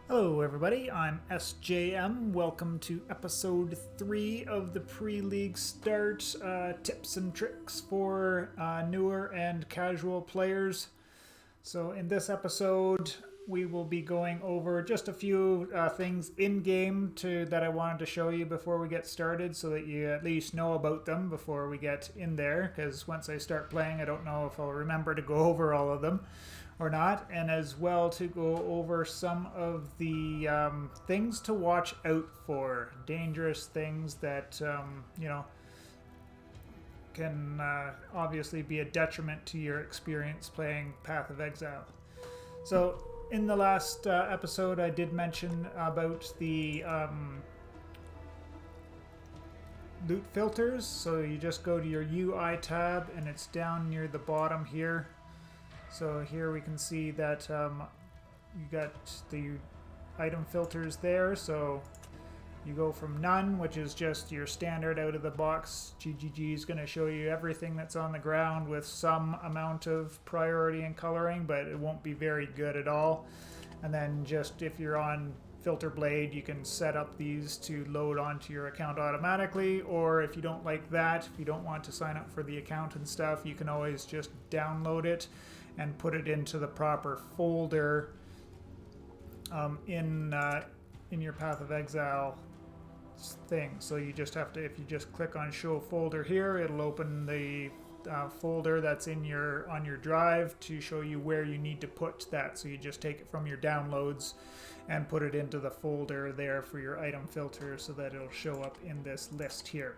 Hello, everybody. I'm SJM. Welcome to episode 3 of the pre-league start tips and tricks for newer and casual players. So, in this episode, we will be going over just a few things in game that I wanted to show you before we get started, so that you at least know about them before we get in there. Because once I start playing, I don't know if I'll remember to go over all of them or not, and as well to go over some of the things to watch out for, dangerous things that can obviously be a detriment to your experience playing Path of Exile. So in the last episode, I did mention about the loot filters. So you just go to your UI tab, and it's down near the bottom here. So here we can see that you got the item filters there. So you go from none, which is just your standard out of the box. GGG is going to show you everything that's on the ground with some amount of priority and coloring, but it won't be very good at all. And then just if you're on Filter Blade, you can set up these to load onto your account automatically, or if you don't like that, if you don't want to sign up for the account and stuff, you can always just download it and put it into the proper folder in your Path of Exile thing. So you just have to, if you just click on Show Folder here, it'll open the folder that's on your drive to show you where you need to put that. So you just take it from your downloads and put it into the folder there for your item filter, so that it'll show up in this list here.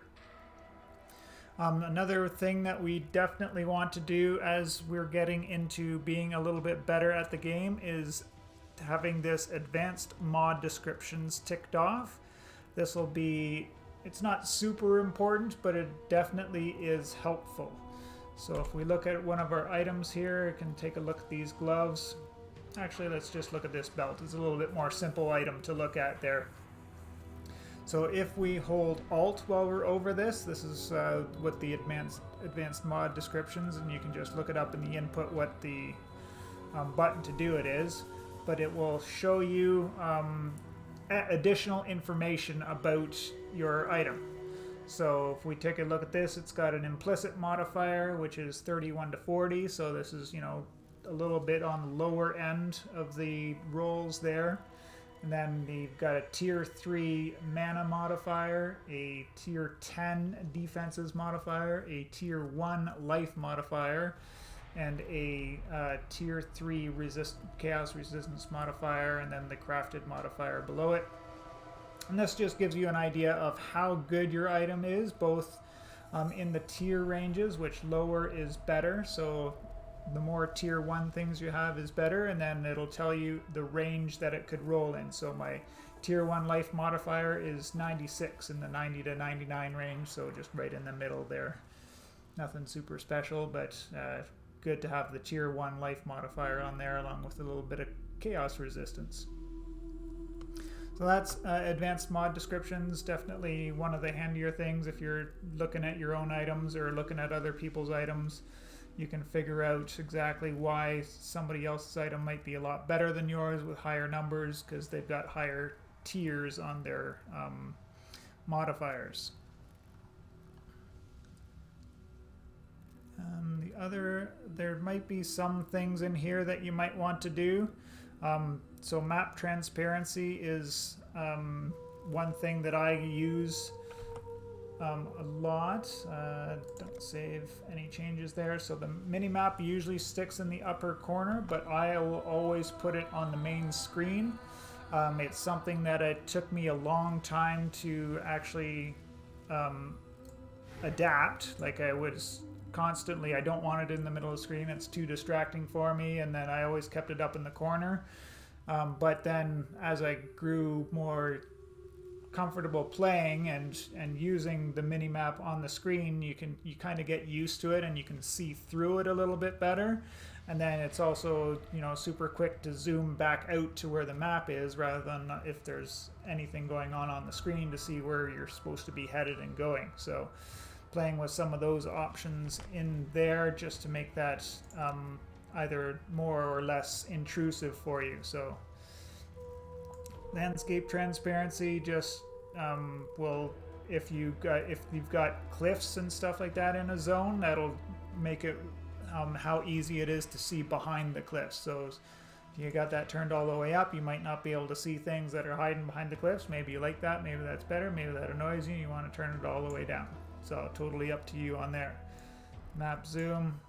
Another thing that we definitely want to do as we're getting into being a little bit better at the game is having this advanced mod descriptions ticked off. This will be, it's not super important, but it definitely is helpful. So if we look at one of our items here, you can take a look at these gloves. Actually, let's just look at this belt. It's a little bit more simple item to look at there. So if we hold Alt while we're over this is what the advanced mod descriptions, and you can just look it up in the input what the button to do it is, but it will show you additional information about your item. So if we take a look at this, it's got an implicit modifier, which is 31 to 40, so this is, a little bit on the lower end of the rolls there. And then you've got a tier 3 mana modifier, a tier 10 defenses modifier, a tier 1 life modifier, and a tier 3 chaos resistance modifier, and then the crafted modifier below it. And this just gives you an idea of how good your item is, both in the tier ranges, which lower is better. So the more tier 1 things you have is better, and then it'll tell you the range that it could roll in. So my tier 1 life modifier is 96 in the 90 to 99 range, so just right in the middle there. Nothing super special, but good to have the tier 1 life modifier on there, along with a little bit of chaos resistance. So that's advanced mod descriptions. Definitely one of the handier things if you're looking at your own items or looking at other people's items. You can figure out exactly why somebody else's item might be a lot better than yours with higher numbers, because they've got higher tiers on their modifiers. There might be some things in here that you might want to do. So map transparency is one thing that I use a lot. Don't save any changes there. So the mini-map usually sticks in the upper corner, but I will always put it on the main screen. It's something that it took me a long time to actually adapt. Like I was constantly, I don't want it in the middle of the screen, it's too distracting for me, and then I always kept it up in the corner. But then as I grew more comfortable playing and using the mini map on the screen, you kind of get used to it, and you can see through it a little bit better. And then it's also super quick to zoom back out to where the map is, rather than if there's anything going on the screen, to see where you're supposed to be headed and going. So playing with some of those options in there just to make that either more or less intrusive for you. So Landscape transparency just will, if you've got cliffs and stuff like that in a zone, that'll make it how easy it is to see behind the cliffs. So if you got that turned all the way up, you might not be able to see things that are hiding behind the cliffs. Maybe you like that, maybe that's better, maybe that annoys you, you want to turn it all the way down. So totally up to you on there. Map zoom,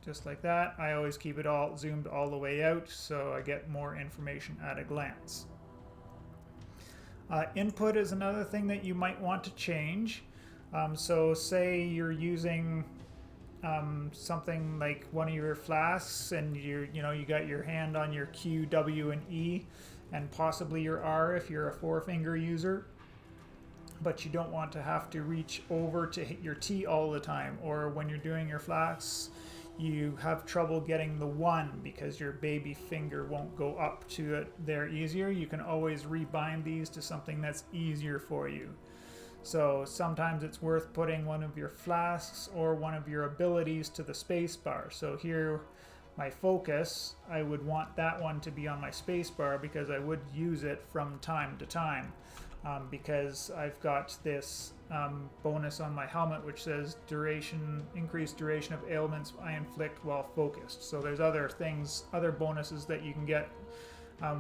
just like that. I always keep it all zoomed all the way out so I get more information at a glance. Input is another thing that you might want to change. So say you're using something like one of your flasks, and you got your hand on your Q, W, and E, and possibly your R if you're a four-finger user, but you don't want to have to reach over to hit your T all the time, or when you're doing your flasks you have trouble getting the 1 because your baby finger won't go up to it there easier. You can always rebind these to something that's easier for you. So sometimes it's worth putting one of your flasks or one of your abilities to the space bar. So here, my focus, I would want that one to be on my space bar because I would use it from time to time. Because I've got this bonus on my helmet which says increased duration of ailments I inflict while focused. So there's other bonuses that you can get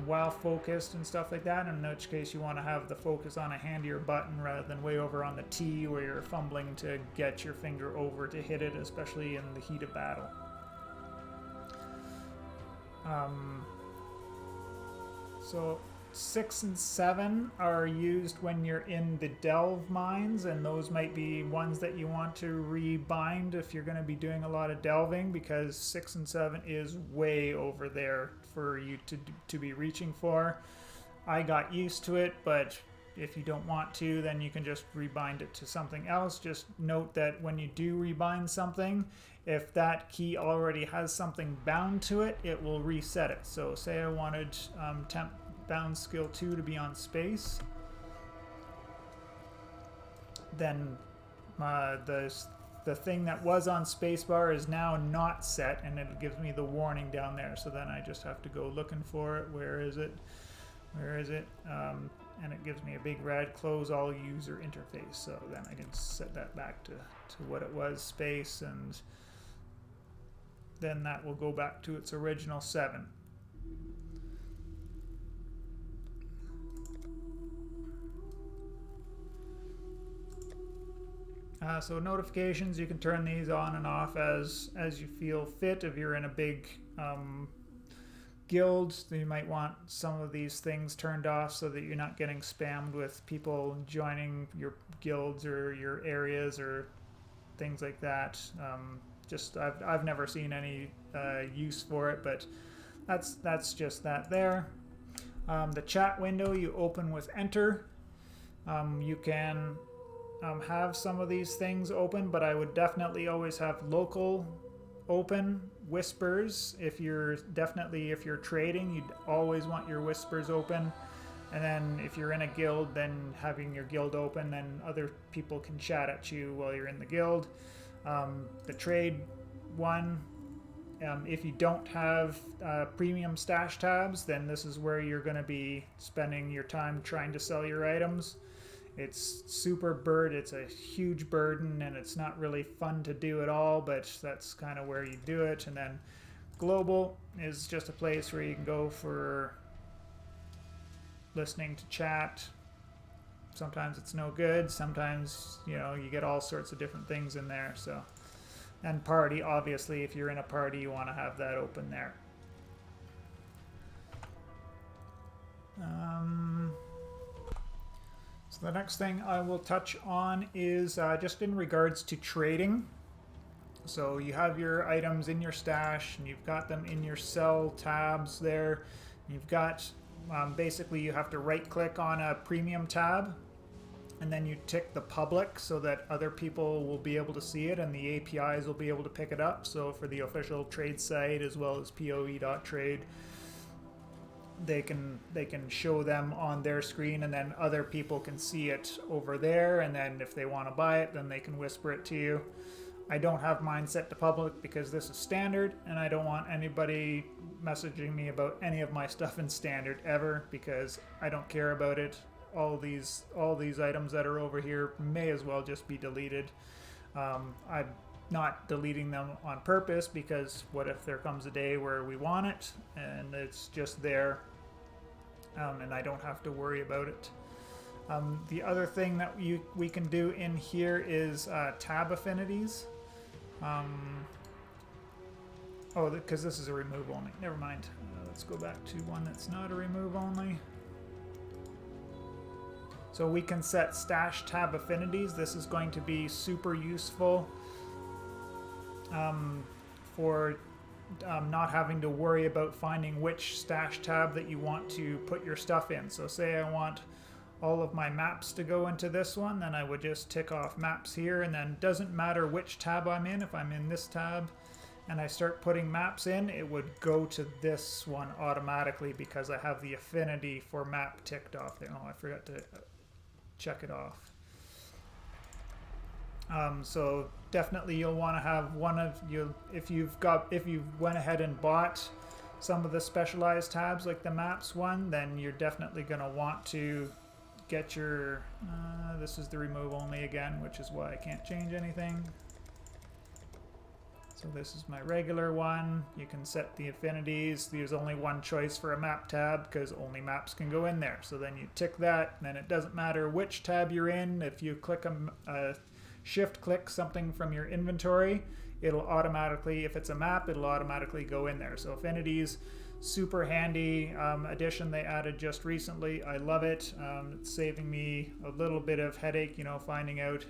while focused and stuff like that, in which case you want to have the focus on a handier button rather than way over on the T where you're fumbling to get your finger over to hit it, especially in the heat of battle. So 6 and 7 are used when you're in the delve mines, and those might be ones that you want to rebind if you're going to be doing a lot of delving, because 6 and 7 is way over there for you to be reaching for. I got used to it, but if you don't want to, then you can just rebind it to something else. Just note that when you do rebind something, if that key already has something bound to it, it will reset it. So say I wanted temp bound skill 2 to be on space, then the thing that was on spacebar is now not set, and it gives me the warning down there. So then I just have to go looking for it. Where is it? And it gives me a big red close all user interface. So then I can set that back to what it was, space, and then that will go back to its original 7. So notifications, you can turn these on and off as you feel fit. If you're in a big guild, you might want some of these things turned off so that you're not getting spammed with people joining your guilds or your areas or things like that. I've never seen any use for it, but that's just that there. The chat window you open with enter. You can have some of these things open, but I would definitely always have local open. Whispers, if you're trading, you'd always want your whispers open. And then if you're in a guild, then having your guild open, then other people can chat at you while you're in the guild. The trade one, if you don't have premium stash tabs, then this is where you're going to be spending your time trying to sell your items. It's it's a huge burden, and it's not really fun to do at all, but that's kind of where you do it. And then global is just a place where you can go for listening to chat. Sometimes it's no good, sometimes you get all sorts of different things in there. So, and party, obviously if you're in a party you want to have that open there. So the next thing I will touch on is just in regards to trading. So you have your items in your stash, and you've got them in your sell tabs there. You've got, basically you have to right click on a premium tab, and then you tick the public so that other people will be able to see it and the APIs will be able to pick it up. So for the official trade site as well as poe.trade, they can show them on their screen, and then other people can see it over there, and then if they want to buy it, then they can whisper it to you. I don't have mine set to public because this is standard, and I don't want anybody messaging me about any of my stuff in standard ever, because I don't care about it. All these items that are over here may as well just be deleted. I'm not deleting them on purpose, because what if there comes a day where we want it and it's just there, and I don't have to worry about it. The other thing that we can do in here is tab affinities. Oh, because this is a remove only. Never mind. Let's go back to one that's not a remove only. So we can set stash tab affinities. This is going to be super useful for not having to worry about finding which stash tab that you want to put your stuff in. So say I want all of my maps to go into this one, then I would just tick off maps here, and then doesn't matter which tab I'm in. If I'm in this tab and I start putting maps in, it would go to this one automatically because I have the affinity for map ticked off there. Oh, I forgot to check it off. So definitely you'll want to have one of you, if you went ahead and bought some of the specialized tabs like the maps one, then you're definitely going to want to get your this is the remove only again, which is why I can't change anything. So this is my regular one. You can set the affinities. There's only one choice for a map tab because only maps can go in there. So then you tick that, and then it doesn't matter which tab you're in. If you click a shift click something from your inventory, it'll automatically, if it's a map, it'll automatically go in there. So affinities, super handy addition they added just recently. I love it. It's saving me a little bit of headache, finding out,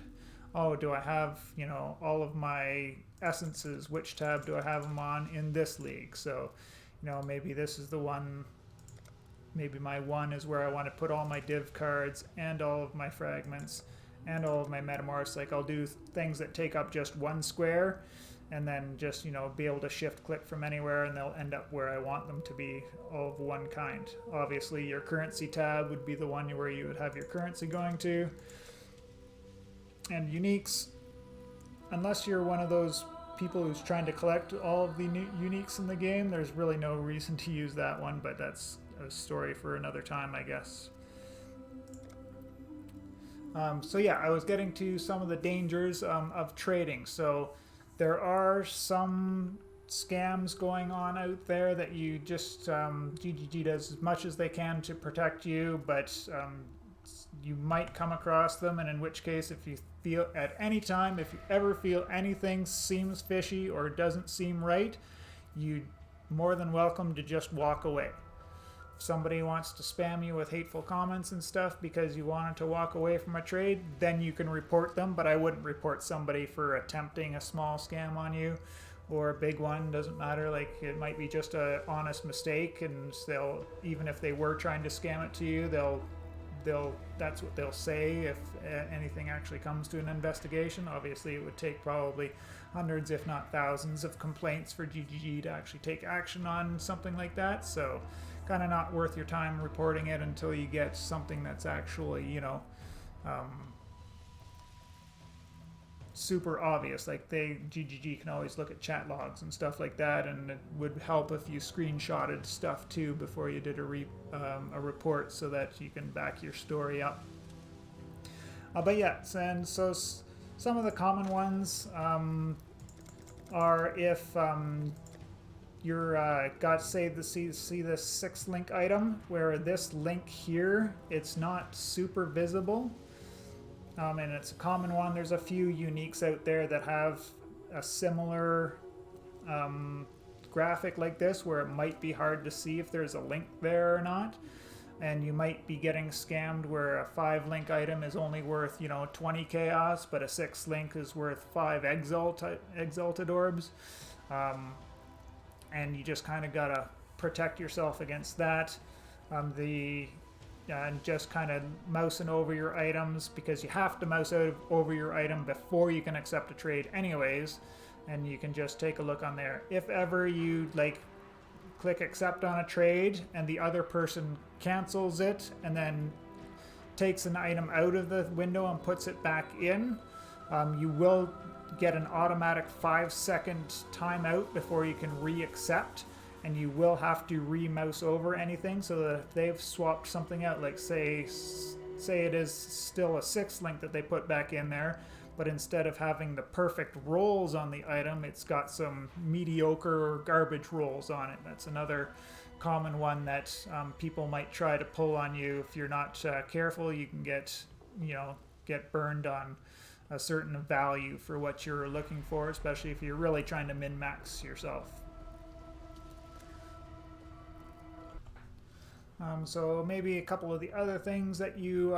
oh, do I have, all of my essences, which tab do I have them on in this league? So, maybe this is the one, maybe my one is where I want to put all my div cards and all of my fragments and all of my metamorphs. Like, I'll do things that take up just one square, and then just, be able to shift click from anywhere, and they'll end up where I want them to be, all of one kind. Obviously, your currency tab would be the one where you would have your currency going to. And uniques, unless you're one of those people who's trying to collect all of the uniques in the game, there's really no reason to use that one, but that's a story for another time, I guess. So yeah, I was getting to some of the dangers of trading. So there are some scams going on out there that you just, GGG does as much as they can to protect you, but you might come across them, and in which case, if you feel at any time, if you ever feel anything seems fishy or doesn't seem right, you're more than welcome to just walk away. If somebody wants to spam you with hateful comments and stuff because you wanted to walk away from a trade, then you can report them, but I wouldn't report somebody for attempting a small scam on you or a big one. Doesn't matter. Like, it might be just a honest mistake, and they'll, even if they were trying to scam it to you, they'll that's what they'll say if anything actually comes to an investigation. Obviously, it would take probably hundreds, if not thousands, of complaints for GGG to actually take action on something like that. So, kind of not worth your time reporting it until you get something that's actually, super obvious. Like, GGG can always look at chat logs and stuff like that, and it would help if you screenshotted stuff too before you did a report, so that you can back your story up. But yeah, and so some of the common ones are if you're got, say, see this 6 link item where this link here, it's not super visible. And it's a common one. There's a few uniques out there that have a similar graphic like this, where it might be hard to see if there's a link there or not. And you might be getting scammed where a 5 link item is only worth, 20 chaos, but a 6 link is worth 5 exalted orbs. And you just kind of gotta protect yourself against that. And just kind of mousing over your items, because you have to mouse over your item before you can accept a trade anyways, and you can just take a look on there. If ever you click accept on a trade and the other person cancels it and then takes an item out of the window and puts it back in, you will get an automatic 5-second timeout before you can re-accept, and you will have to re-mouse over anything, so that if they've swapped something out, like say it is still a 6 link that they put back in there, but instead of having the perfect rolls on the item, it's got some mediocre or garbage rolls on it. That's another common one that people might try to pull on you. If you're not careful, you can get burned on a certain value for what you're looking for, especially if you're really trying to min-max yourself. So maybe a couple of the other things that you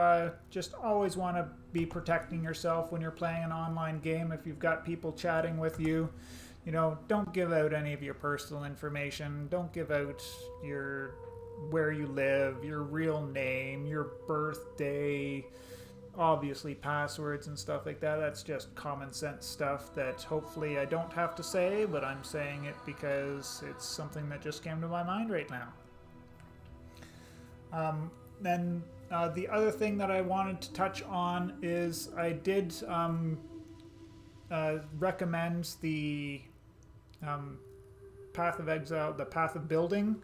just always want to be protecting yourself when you're playing an online game. If you've got people chatting with you, don't give out any of your personal information. Don't give out where you live, your real name, your birthday, obviously passwords and stuff like that. That's just common sense stuff that hopefully I don't have to say, but I'm saying it because it's something that just came to my mind right now. Then the other thing that I wanted to touch on is I did recommend the Path of Exile, the Path of Building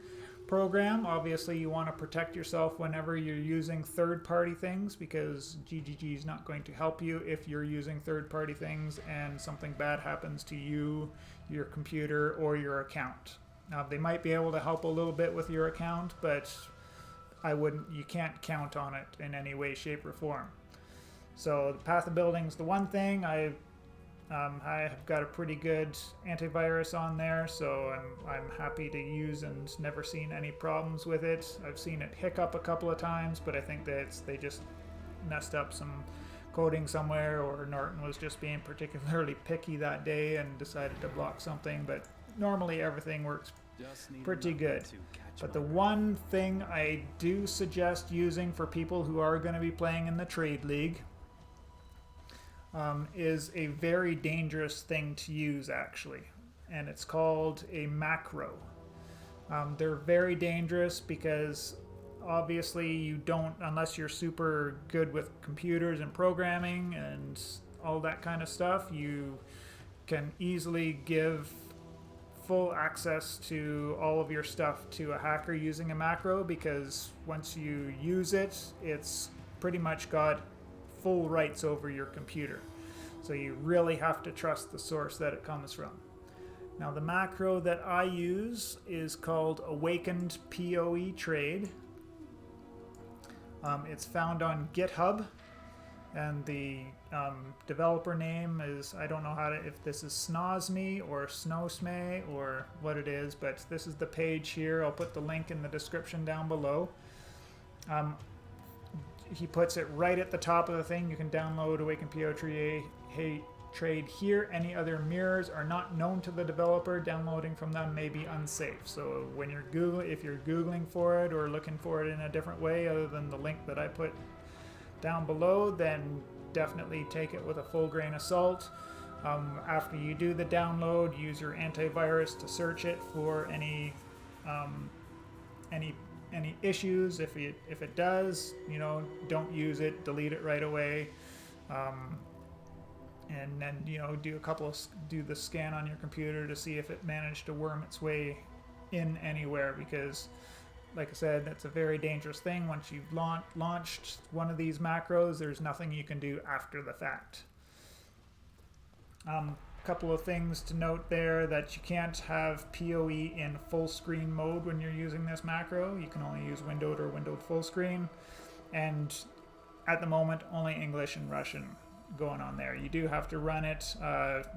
program. Obviously, you want to protect yourself whenever you're using third-party things, because GGG is not going to help you if you're using third-party things and something bad happens to you, your computer, or your account. Now, they might be able to help a little bit with your account, but you can't count on it in any way, shape, or form. So the Path of Building is the one thing. I have got a pretty good antivirus on there, so I'm happy to use and never seen any problems with it. I've seen it hiccup a couple of times, but I think that they just messed up some coding somewhere, or Norton was just being particularly picky that day and decided to block something, but normally everything works pretty good. But the one thing I do suggest using for people who are going to be playing in the Trade League is a very dangerous thing to use, actually, and it's called a macro. They're very dangerous because obviously you don't, unless you're super good with computers and programming and all that kind of stuff, you can easily give full access to all of your stuff to a hacker using a macro, because once you use it, it's pretty much got full rights over your computer. So you really have to trust the source that it comes from. Now, the macro that I use is called Awakened PoE Trade. It's found on GitHub, and the developer name is, I don't know if this is Snozme or Snowsme or what it is, but this is the page here. I'll put the link in the description down below. He puts it right at the top of the thing. You can download Awakened PoE Trade here. Any other mirrors are not known to the developer. Downloading from them may be unsafe. So when if you're Googling for it or looking for it in a different way other than the link that I put down below, then definitely take it with a full grain of salt. After you do the download, use your antivirus to search it for any issues. If it does, don't use it. Delete it right away. And then do the scan on your computer to see if it managed to worm its way in anywhere, because like I said, that's a very dangerous thing. Once you've launched one of these macros, there's nothing you can do after the fact. Couple of things to note there: that you can't have PoE in full screen mode when you're using this macro. You can only use windowed or windowed full screen, and at the moment only English and Russian going on there. You do have to run it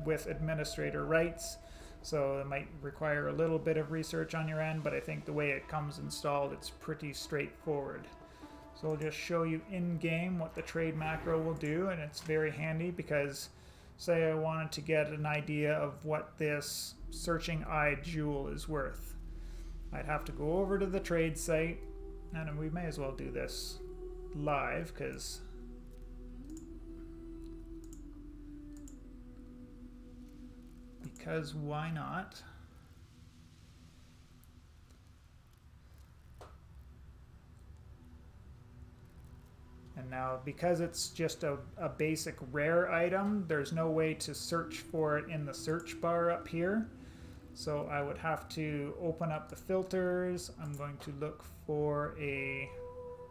with administrator rights, so it might require a little bit of research on your end, but I think the way it comes installed, it's pretty straightforward. So I'll just show you in game what the trade macro will do, and it's very handy because say I wanted to get an idea of what this searching eye jewel is worth. I'd have to go over to the trade site, and we may as well do this live because why not? And now, because it's just a basic rare item, there's no way to search for it in the search bar up here. So I would have to open up the filters. I'm going to look for a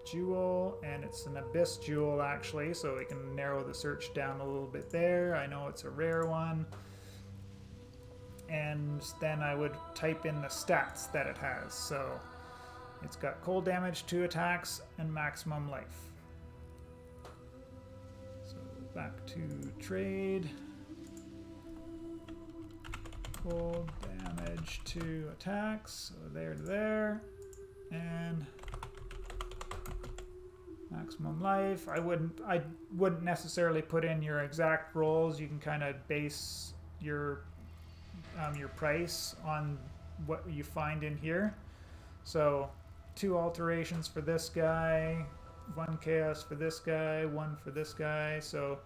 jewel, and it's an abyss jewel actually, so we can narrow the search down a little bit there. I know it's a rare one. And then I would type in the stats that it has. So it's got cold damage, 2 attacks, and maximum life. So back to trade. Cold damage, 2 attacks, so there to there, and maximum life. I wouldn't necessarily put in your exact rolls. You can kind of base your price on what you find in here. So 2 alterations for this guy, 1 chaos for this guy, 1 for this guy. So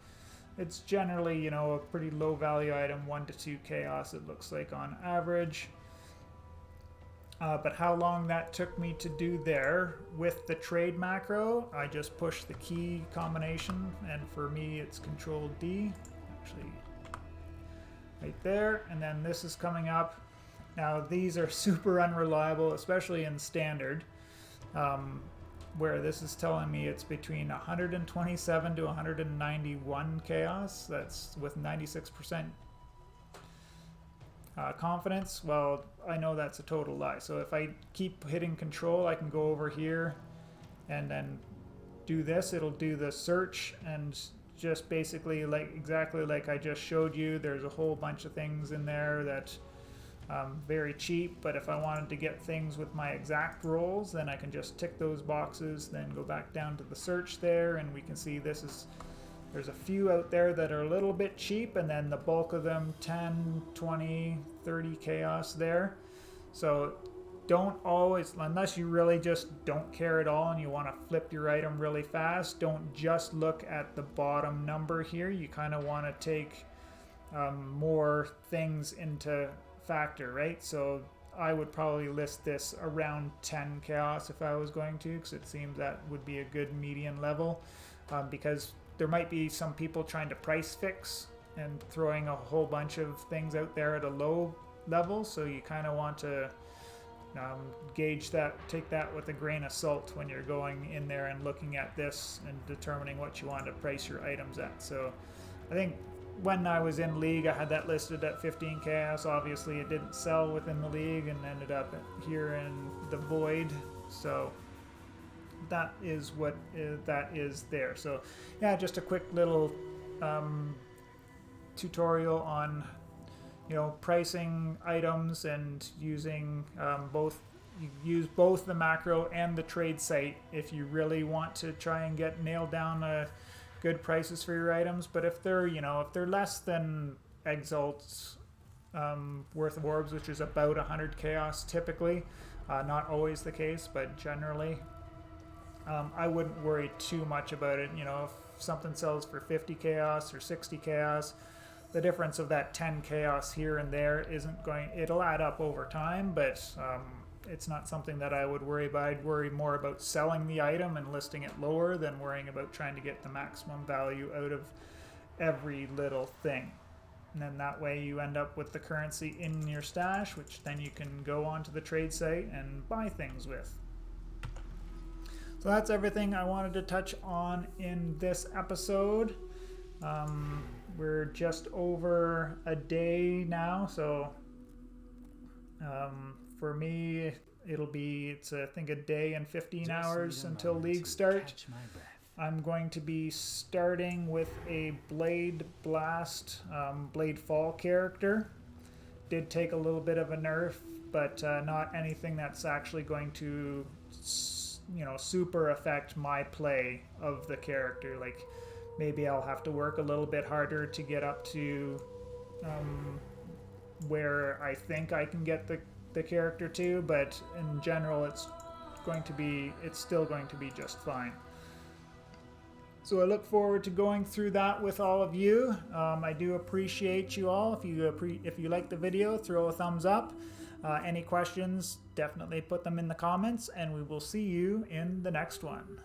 it's generally, you know, a pretty low value item, 1 to 2 chaos it looks like on average. But how long that took me to do there with the trade macro, I just push the key combination, and for me it's Control D, actually right there, and then this is coming up. Now these are super unreliable, especially in standard, where this is telling me it's between 127 to 191 chaos. That's with 96% confidence. Well, I know that's a total lie. So if I keep hitting control, I can go over here and then do this. It'll do the search, and just basically exactly like I just showed you, there's a whole bunch of things in there that very cheap, but if I wanted to get things with my exact rolls, then I can just tick those boxes, then go back down to the search there, and we can see there's a few out there that are a little bit cheap, and then the bulk of them 10, 20, 30 chaos there. So don't always, unless you really just don't care at all and you want to flip your item really fast, don't just look at the bottom number here. You kind of want to take more things into factor, right? So I would probably list this around 10 chaos if I was going to, because it seems that would be a good median level, because there might be some people trying to price fix and throwing a whole bunch of things out there at a low level, so you kind of want to gauge that, take that with a grain of salt when you're going in there and looking at this and determining what you want to price your items at. So I think when I was in league, I had that listed at 15 chaos. Obviously it didn't sell within the league and ended up here in the void, so that is what that is there. So yeah, just a quick little tutorial on, you know, pricing items and using you use both the macro and the trade site if you really want to try and nail down good prices for your items. But if they're, you know, if they're less than Exalt's worth of orbs, which is about 100 chaos typically, not always the case, but generally, I wouldn't worry too much about it. You know, if something sells for 50 chaos or 60 chaos, the difference of that 10 chaos here and there it'll add up over time, but it's not something that I would worry about. I'd worry more about selling the item and listing it lower than worrying about trying to get the maximum value out of every little thing. And then that way you end up with the currency in your stash, which then you can go onto the trade site and buy things with. So that's everything I wanted to touch on in this episode. We're just over a day now, so for me it's I think a day and 15 hours until league start. I'm going to be starting with a Blade Blast, Blade Fall character. Did take a little bit of a nerf, but not anything that's actually going to, you know, super affect my play of the character. Like, maybe I'll have to work a little bit harder to get up to where I think I can get the character to, but in general it's still going to be just fine. So I look forward to going through that with all of you. I do appreciate you all. If you like the video, throw a thumbs up. Any questions, definitely put them in the comments, and we will see you in the next one.